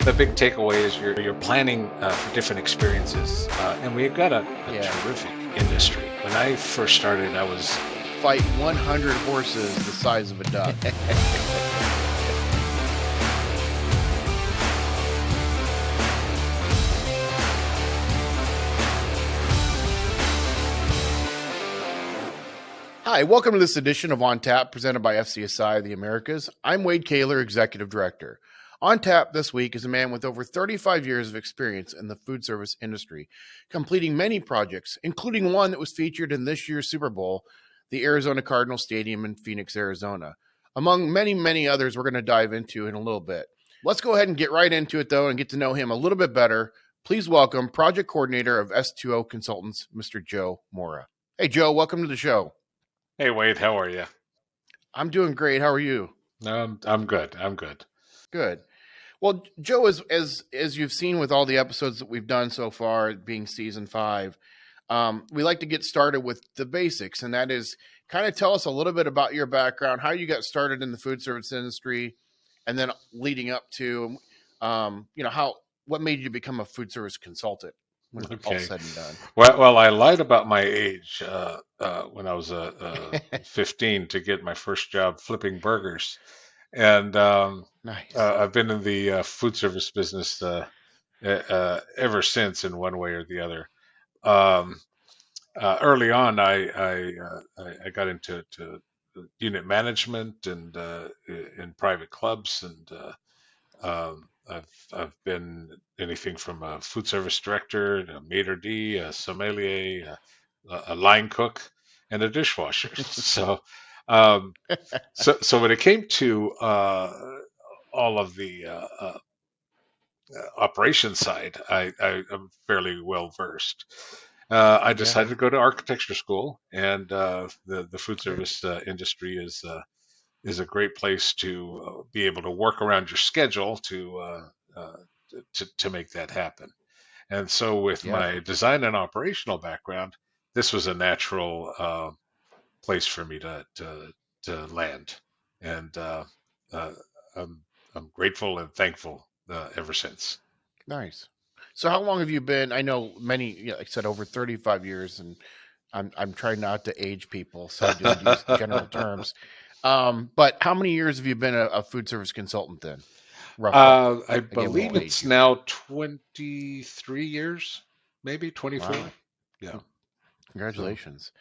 the big takeaway is you're planning for different experiences, and we've got a Yeah. terrific industry. When I first started, I was Fight 100 horses the size of a duck. Hi, welcome to this edition of On Tap, presented by FCSI the Americas. I'm Wade Kaler, Executive Director. On Tap this week is a man with over 35 years of experience in the food service industry, completing many projects, including one that was featured in this year's Super Bowl, the Arizona Cardinal Stadium in Phoenix, Arizona. Among many, many others we're going to dive into in a little bit. Let's go ahead and get right into it, though, and get to know him a little bit better. Please welcome Project Coordinator of S2O Consultants, Mr. Joe Mora. Hey, Joe, welcome to the show. Hey Wade, how are you? I'm doing great. How are you? I'm good. I'm good. Good. Well, Joe, as you've seen with all the episodes that we've done so far, being season 5, we like to get started with the basics, and that is kind of tell us a little bit about your background, how you got started in the food service industry, and then leading up to, what made you become a food service consultant when all Okay. said and done. Well, I lied about my age when I was 15 to get my first job flipping burgers, and Nice. I've been in the food service business ever since, in one way or the other. Um, Early on, I got into unit management and in private clubs, and I've been anything from a food service director, a maitre d', a sommelier, a line cook, and a dishwasher. Um, so when it came to all of the operation side, I am fairly well versed. I Yeah. decided to go to architecture school, and the food Great. service industry is a great place to be able to work around your schedule to make that happen. And so, with Yeah. my design and operational background, this was a natural place for me to land, and uh, I'm I'm grateful and thankful ever since. Nice. So how long have you been? I know many, like I said, over 35 years, and I'm trying not to age people, so I just use general terms. But how many years have you been a food service consultant then, roughly? I Again, we believe won't age it's you. now 23 years, maybe 24. Wow. Yeah. So, Congratulations.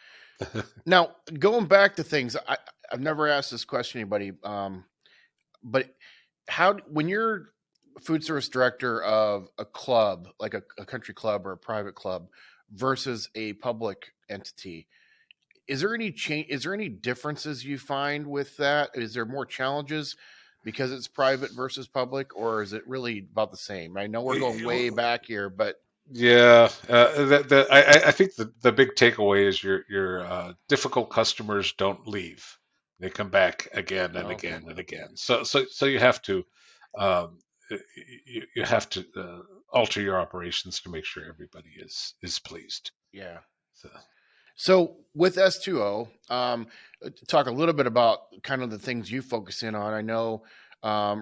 Now, going back to things, I've never asked this question to anybody, but when you're food service director of a club, like a country club or a private club versus a public entity, is there any change? Is there any differences you find with that? Is there more challenges because it's private versus public, or is it really about the same? I know we're going way back here, but yeah, I think the big takeaway is your difficult customers don't leave; they come back again and oh, okay, again and again. So you have to um, you have to alter your operations to make sure everybody is pleased. yeah. So, So with S2O, talk a little bit about kind of the things you focus in on. I know,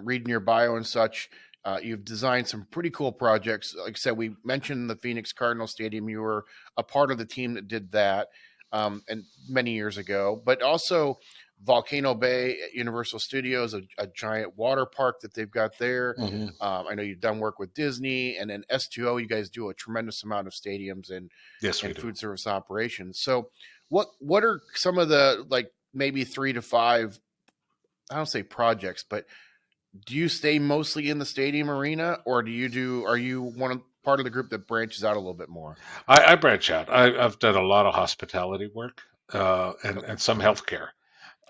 reading your bio and such, you've designed some pretty cool projects. Like I said, we mentioned the Phoenix Cardinal Stadium. You were a part of the team that did that, and many years ago. But also Volcano Bay at Universal Studios, a giant water park that they've got there. mhm. I know you've done work with Disney, and then S2O. You guys do a tremendous amount of stadiums Yes, we and do. food service operations. So what are some of the, like, maybe 3 to 5, I don't say projects, but do you stay mostly in the stadium arena, or are you part of the group that branches out a little bit more? I branch out. I've done a lot of hospitality work Okay. and some healthcare.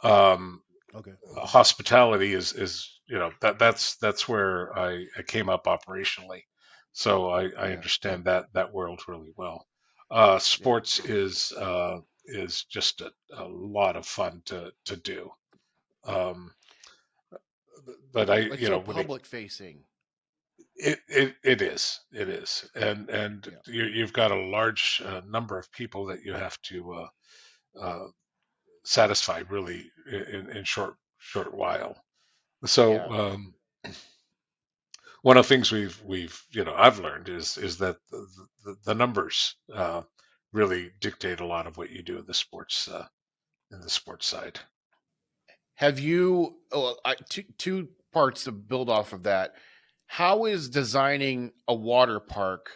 Um, Okay. Hospitality is that's where I came up operationally, so I Yeah. understand that world really well. Yeah. Sports is just a lot of fun to do. Um, but I Like, you so know when public facing. it is, and Yeah. you've got a large number of people that you have to uh, satisfy really in short while. So Yeah. one of the things we've I've learned is that the numbers really dictate a lot of what you do in the sports side. Have you two parts to build off of that? How is designing a water park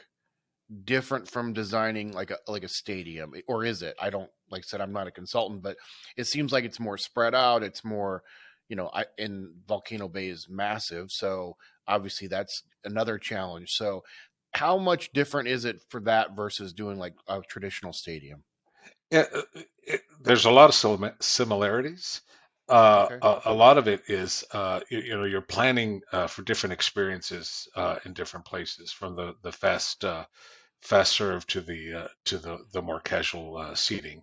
different from designing like a stadium, or is it? I don't, like I said, I'm not a consultant, but it seems like it's more spread out. It's more, and Volcano Bay is massive, so obviously that's another challenge. So how much different is it for that versus doing like a traditional stadium? Yeah, there's a lot of similarities. Okay. A lot of it is, you're planning for different experiences in different places, from the fast serve to the more casual seating,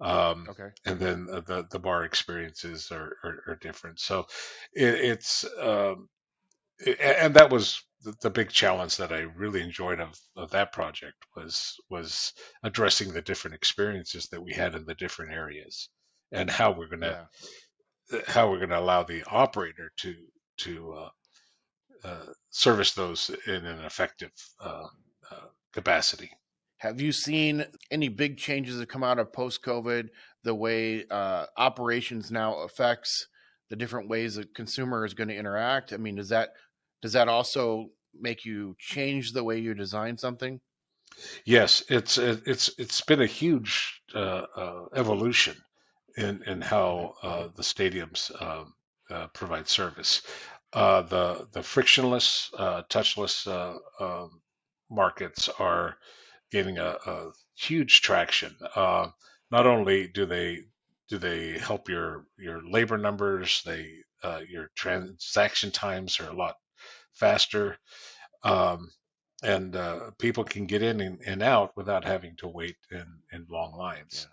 Okay. and then the bar experiences are different. So it's and that was the big challenge that I really enjoyed of that project was addressing the different experiences that we had in the different areas, and Yeah. how we're gonna allow the operator to service those in an effective capacity. Have you seen any big changes that come out of post COVID? The way operations now affects the different ways that consumer is going to interact. I mean, does that also make you change the way you design something? Yes, it's been a huge evolution in Okay. how the stadiums provide service. The frictionless, touchless markets are gaining a huge traction. Not only do they help your labor numbers, your transaction times are a lot faster, um, and people can get in and out without having to wait in long lines.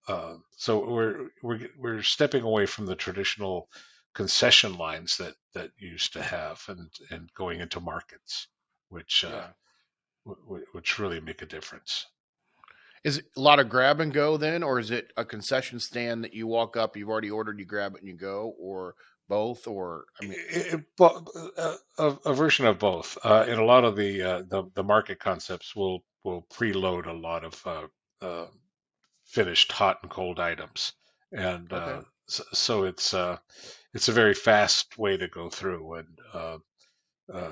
Yeah. So we're stepping away from the traditional concession lines that you used to have, and going into markets, which Yeah. which really make a difference. Is it a lot of grab and go then, or is it a concession stand that you walk up, you've already ordered, you grab it and you go, or both? Or I mean, A version of both. And a lot of the market concepts will preload a lot of finished hot and cold items, and okay, so it's a very fast way to go through. And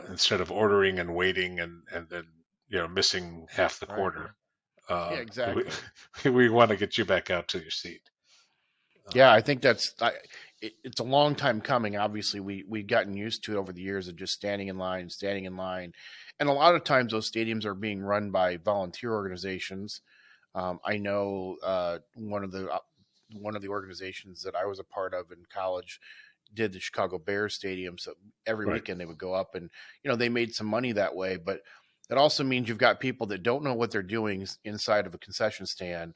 instead of ordering and waiting and then missing half the right, quarter, yeah, we exactly. we want to get you back out to your seat. Yeah, Um, I think it's a long time coming. Obviously, we've gotten used to it over the years of just standing in line, and a lot of times those stadiums are being run by volunteer organizations. I know one of the organizations that I was a part of in college did the Chicago Bears stadium. So every right. weekend they would go up, and they made some money that way. But it also means you've got people that don't know what they're doing inside of a concession stand,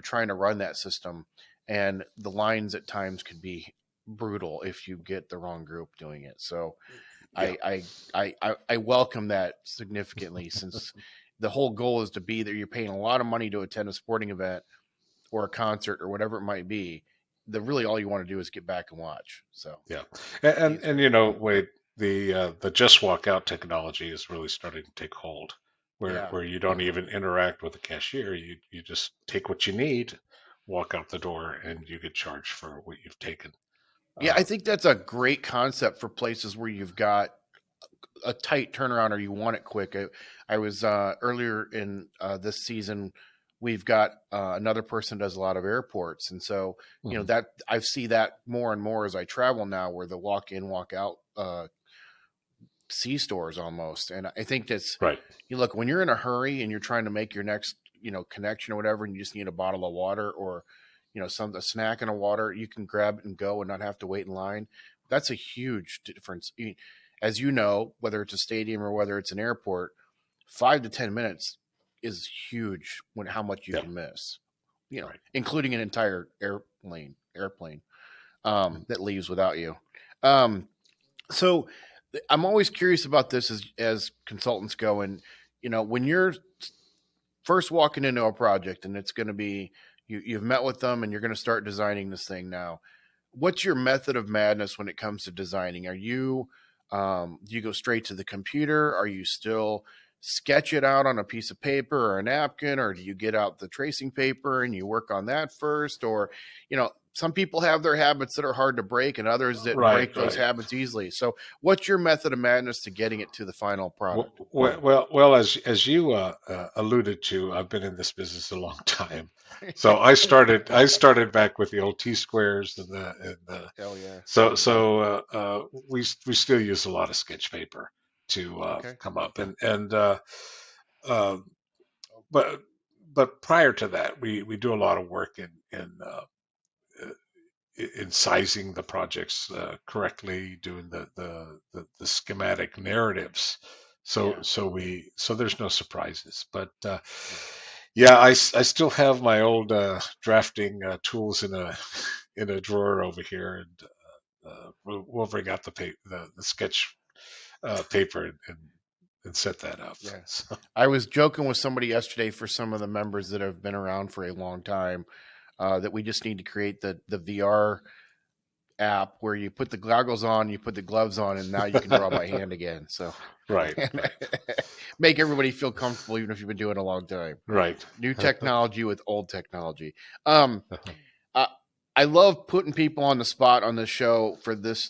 trying to run that system, and the lines at times could be brutal if you get the wrong group doing it. So Yeah. I welcome that significantly, since the whole goal is to be there. You're paying a lot of money to attend a sporting event or a concert or whatever it might be. The really all you want to do is get back and watch. So Yeah, I think and it's and great. Wade, the just walk out technology is really starting to take hold, Yeah. where you don't even interact with the cashier. You just take what you need, walk out the door, and you get charged for what you've taken. Yeah, I Uh, think that's a great concept for places where you've got a tight turnaround or you want it quick. I was earlier in this season. We've got another person does a lot of airports, and so mhm. that I see that more and more as I travel now, where the walk in, walk out C stores almost. And I think that's, Right. you look, when you're in a hurry and you're trying to make your next connection or whatever, and you just need a bottle of water or a snack and a water, you can grab it and go and not have to wait in line. That's a huge difference. As you know, whether it's a stadium or whether it's an airport, 5 to 10 minutes is huge when how much you Yeah. can miss. Right. Including an entire airplane Mm. that leaves without you. Um, so I'm always curious about this as consultants go, and when you're first walking into a project and it's going to be you've met with them and you're going to start designing this thing now. What's your method of madness when it comes to designing? Are you Do you go straight to the computer? Are you still sketch it out on a piece of paper or a napkin, or do you get out the tracing paper and you work on that first? Or, some people have their habits that are hard to break and others that Right, break those right. habits easily. So, what's your method of madness to getting it to the final product? Well, as you alluded to, I've been in this business a long time. So I started back with the old T squares and the Hell yeah. so we still use a lot of sketch paper to Okay. come up and uh, but prior to that, we do a lot of work in sizing the projects correctly, doing the schematic narratives. So Yeah. so there's no surprises. But Yeah. yeah, I still have my old drafting tools in a drawer over here, and we'll bring out the sketch paper and set that up. Yeah. So, I was joking with somebody yesterday for some of the members that have been around for a long time that we just need to create the VR app where you put the goggles on, you put the gloves on, and now you can draw by hand again. So right, right, make everybody feel comfortable, even if you've been doing it a long time. right. New technology with old technology. Um, I, I love putting people on the spot on the show for this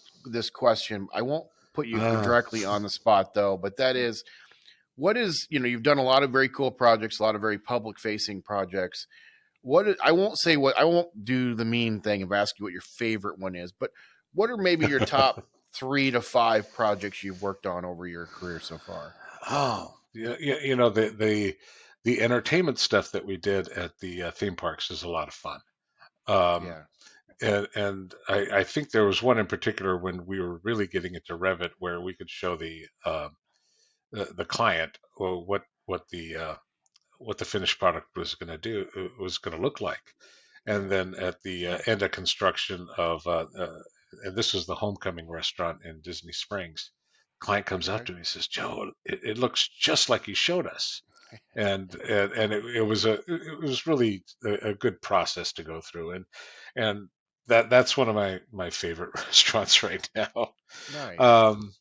question. I won't put you Uh, directly on the spot though, but that is what is you've done a lot of very cool projects, a lot of very public facing projects. I won't say what I won't do the mean thing of asking you what your favorite one is, but what are maybe your top 3 to 5 projects you've worked on over your career so far? oh, yeah, yeah, the entertainment stuff that we did at the theme parks is a lot of fun. Um, Yeah. and I think there was one in particular when we were really getting into Revit where we could show the client, well, what the finished product was going to do was going to look like. And Yeah. then at the end of construction of and this was the Homecoming restaurant in Disney Springs. Client comes up Okay. to me and says, "Joe, it looks just like you showed us." And it was really a good process to go through, and that's one of my favorite restaurants right now. Nice. Um,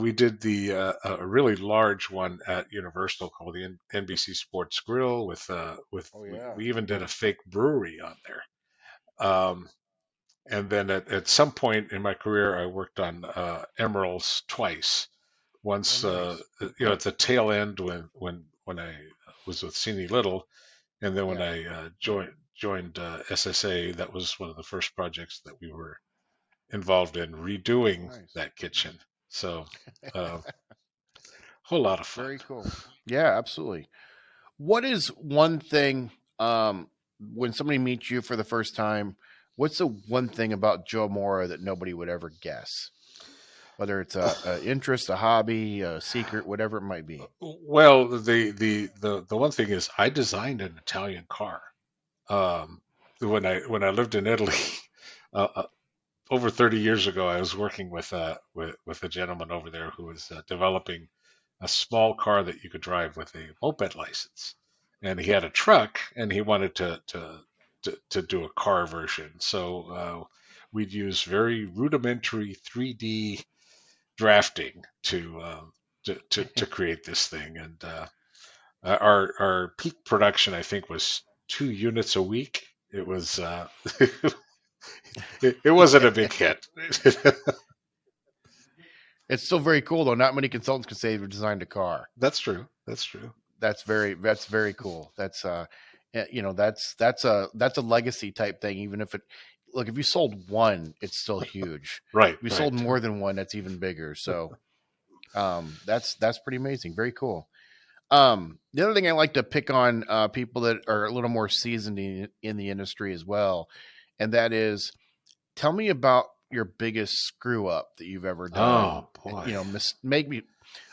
we did a really large one at Universal called the NBC Sports Grill with Oh yeah. we even did a fake brewery on there. And then at some point in my career, I worked on Emeralds twice. Oh Once, nice. at the tail end when I was with Cine Little, and then when Yeah. I joined SSA, that was one of the first projects that we were involved in redoing Nice. that kitchen. So, uh, whole lot of fun. Very cool. Yeah, absolutely. What is one thing when somebody meets you for the first time, what's the one thing about Joe Mora that nobody would ever guess? Whether it's a interest, a hobby, a secret, whatever it might be. Well, the one thing is I designed an Italian car. Um, when I lived in Italy, uh, over 30 years ago, I was working with a gentleman over there who was developing a small car that you could drive with a moped license, and he had a truck, and he wanted to do a car version. So we'd use very rudimentary 3D drafting to create this thing, and our peak production, I think, was 2 units a week. It was it wasn't a big hit. It's still very cool though. Not many consultants can say they've designed a car. That's true. That's true. That's very cool. That's a legacy type thing. Even if it look if you sold one, it's still huge. Right, If you sold right. more than one, that's even bigger. So that's pretty amazing. Very cool. The other thing I like to pick on people that are a little more seasoned in the industry as well, and that is tell me about your biggest screw up that you've ever done. Oh boy. Make me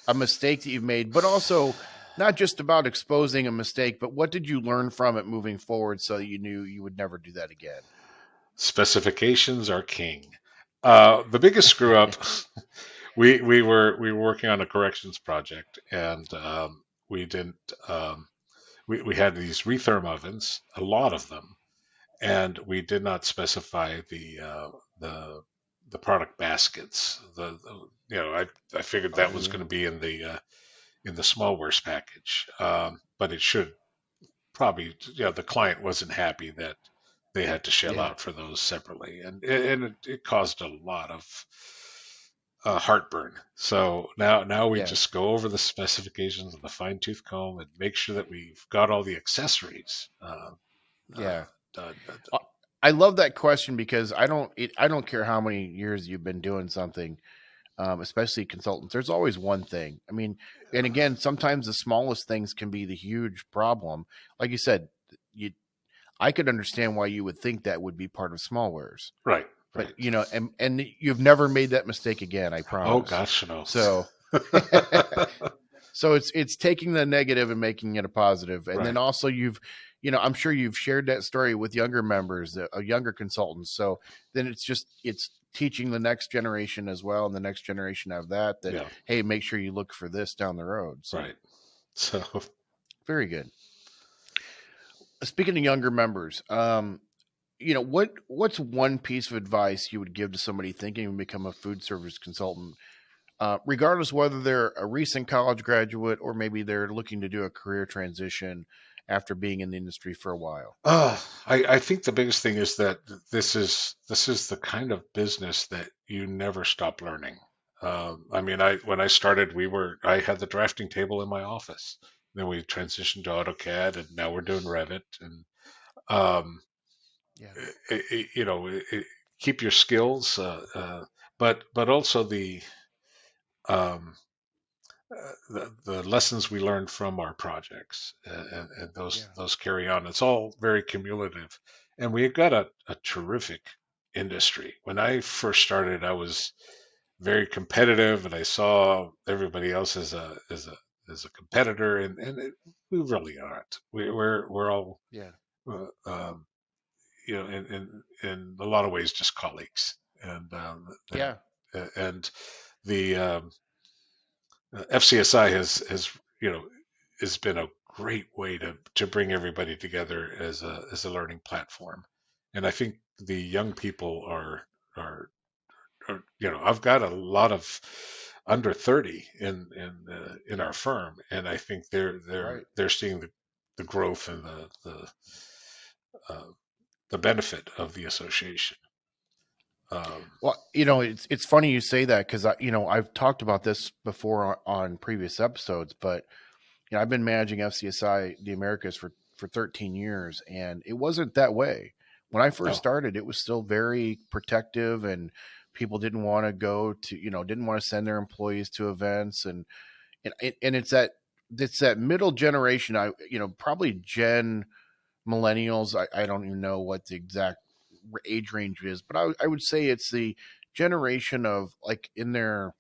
a mistake that you've made, but also not just about exposing a mistake, but what did you learn from it moving forward so that you knew you would never do that again? Specifications are king. The biggest screw up, we were working on a corrections project, and we didn't we had these retherm ovens, a lot of them, and we did not specify the the product baskets. I figured that Oh was yeah, going to be in the smallwares package, but it should probably, the client wasn't happy that they had to shell yeah, out for those separately, and it caused a lot of heartburn. So now we yeah, just go over the specifications of the fine tooth comb and make sure that we've got all the accessories yeah. done. Uh, I love that question because I don't care how many years you've been doing something, especially consultants. There's always one thing. I mean, and again, sometimes the smallest things can be the huge problem. Like you said, you I could understand why you would think that would be part of smallwares, Right, but right. and you've never made that mistake again. I Oh promise. gosh, no. So so it's taking the negative and making it a positive, and then Right. also I'm sure you've shared that story with younger members, younger consultants. So then it's teaching the next generation as well, and the next generation of that Yeah. hey, make sure you look for this down the road. So Right. So, very good. Speaking of younger members, what's one piece of advice you would give to somebody thinking to become a food service consultant, regardless whether they're a recent college graduate or maybe they're looking to do a career transition after being in the industry for a while? I think the biggest thing is that this is the kind of business that you never stop learning. I mean, when I started, I had the drafting table in my office. Then we transitioned to AutoCAD, and now we're doing Revit. And um, Yeah, keep your skills, but also um, the lessons we learned from our projects, and yeah, those carry on. It's all very cumulative, and we've got a terrific industry. When I first started, I was very competitive, and I saw everybody else as a competitor, we really aren't. We're all yeah, uh, um, in a lot of ways just colleagues, yeah, and the FCSI has you know has been a great way to bring everybody together as a learning platform, and I think the young people are I've got a lot of under 30 in yeah. our firm, and I think Right. they're seeing the growth and uh, the benefit of the association. Um, Well, it's funny you say that because I've talked about this before on previous episodes, but I've been managing FCSI the Americas for 13 years, and it wasn't that way. When I first oh, started, it was still very protective, and people didn't want to didn't want to send their employees to events, and it's that middle generation. Probably Gen millennials. I don't even know what the exact age range is, but I would say it's the generation of like in their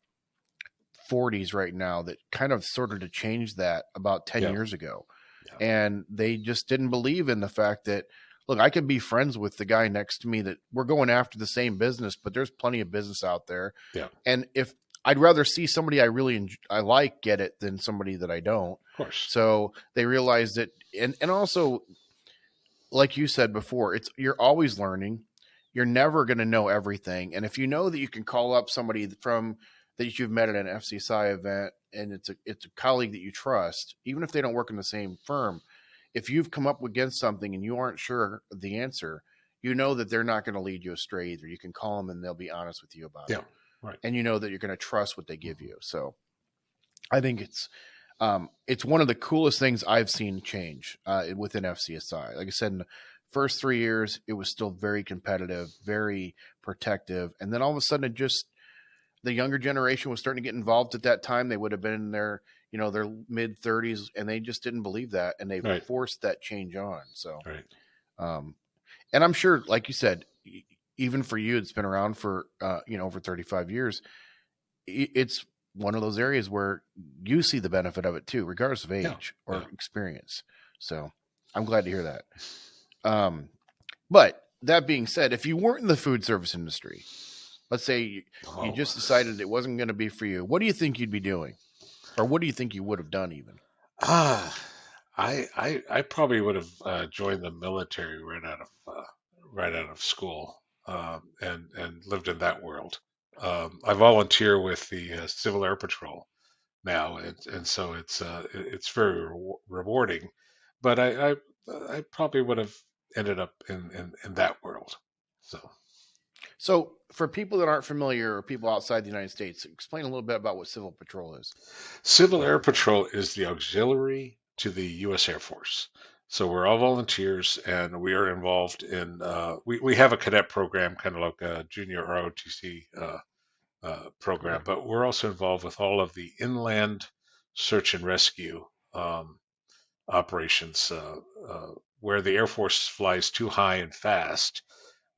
40s right now that kind of started to change that about 10 yeah, years ago. yeah, And they just didn't believe in the fact that, look, I could be friends with the guy next to me that we're going after the same business, but there's plenty of business out there. yeah, of And if I'd rather see somebody I like get it than somebody that I don't. course. So they realized that, and also, like you said before, you're always learning. You're never going to know everything. And if you know that you can call up somebody from that you've met at an FCSI event and it's a colleague that you trust, even if they don't work in the same firm, if you've come up against something and you aren't sure of the answer, you know that they're not going to lead you astray either. You can call them and they'll be honest with you about Yeah, it. right. And you know that you're going to trust what they give Mhm. you. So I think it's one of the coolest things I've seen change within FCSI. Like I said, in the first 3 years, it was still very competitive, very protective, and then all of a sudden, it just the younger generation was starting to get involved at that time. They would have been in their mid 30s, and they just didn't believe that, and they Right, forced that change on. So, right. um, and I'm sure, like you said, even for you, it's been around for over 35 years. It's one of those areas where you see the benefit of it too, regardless of Yeah, age yeah. or experience. So I'm glad to hear that. Um, but that being said, if you weren't in the food service industry, let's say you Oh, just decided it wasn't going to be for you, what do you think you'd be doing? Or what do you think you would have done even? ah, I probably would have joined the military right out of school. and lived in that world. I volunteer with the Civil Air Patrol now, and so it's very rewarding. But I probably would have ended up in that world. So So, for people that aren't familiar or people outside the United States, explain a little bit about what Civil Patrol is. Civil Air Patrol is the auxiliary to the U.S. Air Force. So we're all volunteers, and we are involved in. We have a cadet program, kind of like a junior ROTC program, Okay. but we're also involved with all of the inland search and rescue operations. Where the Air Force flies too high and fast,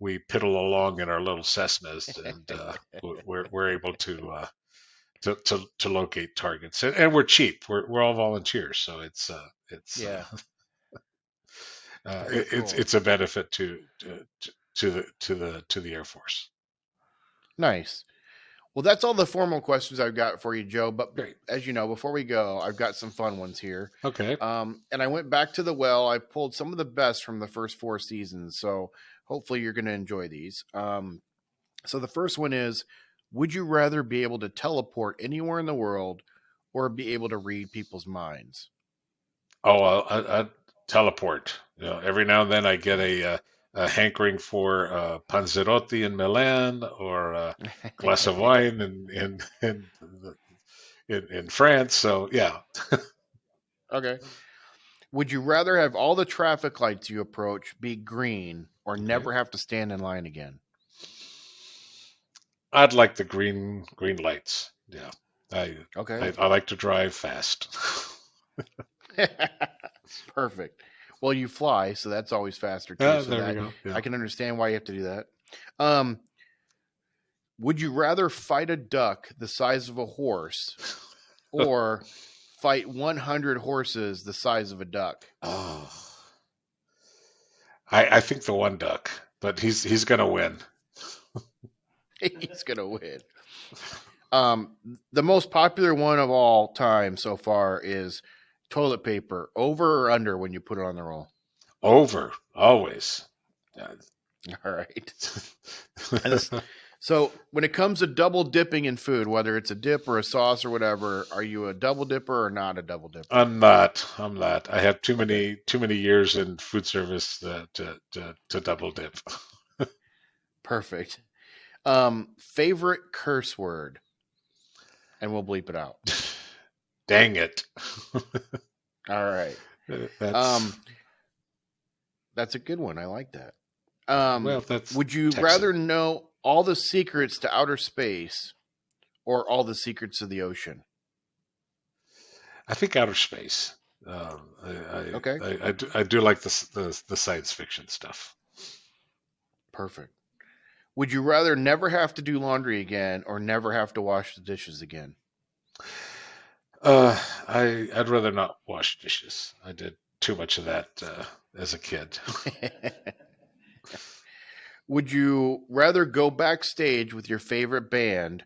we piddle along in our little Cessnas, and we're able to locate targets, and we're cheap. We're all volunteers, so it's Yeah, very it's cool. it's a benefit to the Air Force. Nice. Well, that's all the formal questions I've got for you, Joe. But Great. as you know, before we go, I've got some fun ones here. Okay. And I went back to the well. I pulled some of the best from the first 4 seasons. So hopefully you're going to enjoy these. So the first one is, would you rather be able to teleport anywhere in the world or be able to read people's minds? Oh, I teleport. You know, every now and then I get a hankering for panzerotti in Milan or a glass of wine in France. So yeah, Okay. Would you rather have all the traffic lights you approach be green or okay. never have to stand in line again? I'd like the green lights. Yeah, I Okay. I like to drive fast. Perfect. Well, you fly, so that's always faster too. Yeah, So there we that go. I Yeah. can understand why you have to do that. Um, would you rather fight a duck the size of a horse or fight 100 horses the size of a duck? Oh, I think the one duck, but he's gonna win. He's gonna win. Um, the most popular one of all time so far is toilet paper. Over or under when you put it on the roll? Over always. Yeah. All right. And this, so when it comes to double dipping in food, whether it's a dip or a sauce or whatever, are you a double dipper or not a double dipper? I'm not. I'm not. I have Okay, too many years in food service to double dip. perfect. Favorite curse word, and we'll bleep it out. Dang it. All right. That's Um, that's a good one. I like that. well, that's Would you Texan. rather know all the secrets to outer space or all the secrets of the ocean? I think outer space. Okay, I do like the science fiction stuff. perfect. Would you rather never have to do laundry again or never have to wash the dishes again? I'd rather not wash dishes. I did too much of that as a kid. Would you rather go backstage with your favorite band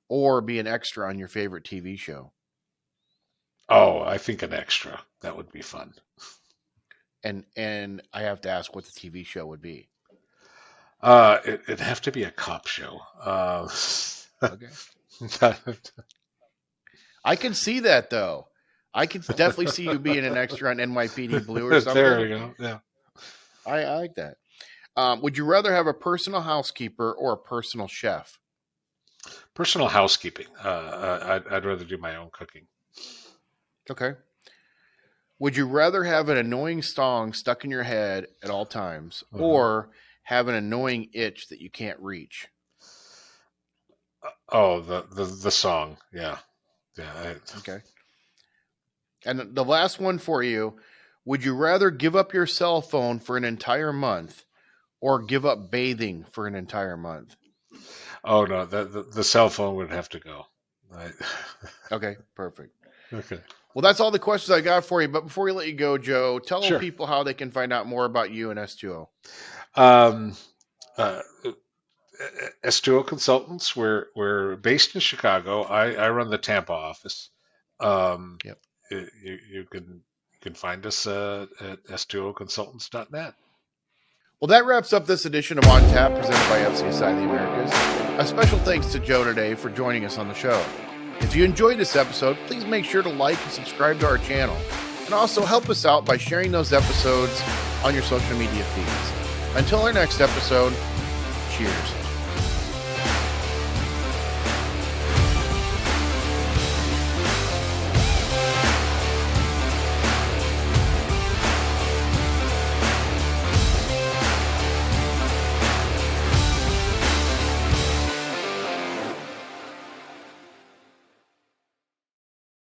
or be an extra on your favorite TV show? Oh, I think an extra. That would be fun. And I have to ask what the TV show would be. It'd have to be a cop show. Okay. I can see that though. I can definitely see you being an extra on NYPD Blue or There something. we go. Yeah. I like that. Would you rather have a personal housekeeper or a personal chef? Personal housekeeping. I'd rather do my own cooking. Okay. Would you rather have an annoying song stuck in your head at all times Uh-huh. or have an annoying itch that you can't reach? Oh, the song. Yeah. Yeah. Okay. And the last one for you, would you rather give up your cell phone for an entire month or give up bathing for an entire month? Oh no, the cell phone would have to go. I, Okay, perfect. okay. Well, that's all the questions I got for you. But before we let you go, Joe, tell Sure. Sure. people how they can find out more about you and S2O. Um, uh, S2O Consultants. We're based in Chicago. I run the Tampa office. Um, Yep. you can find us at S2OConsultants.net. Well, that wraps up this edition of On Tap presented by FCSI the Americas. A special thanks to Joe today for joining us on the show. If you enjoyed this episode, please make sure to like and subscribe to our channel. And also help us out by sharing those episodes on your social media feeds. Until our next episode, cheers.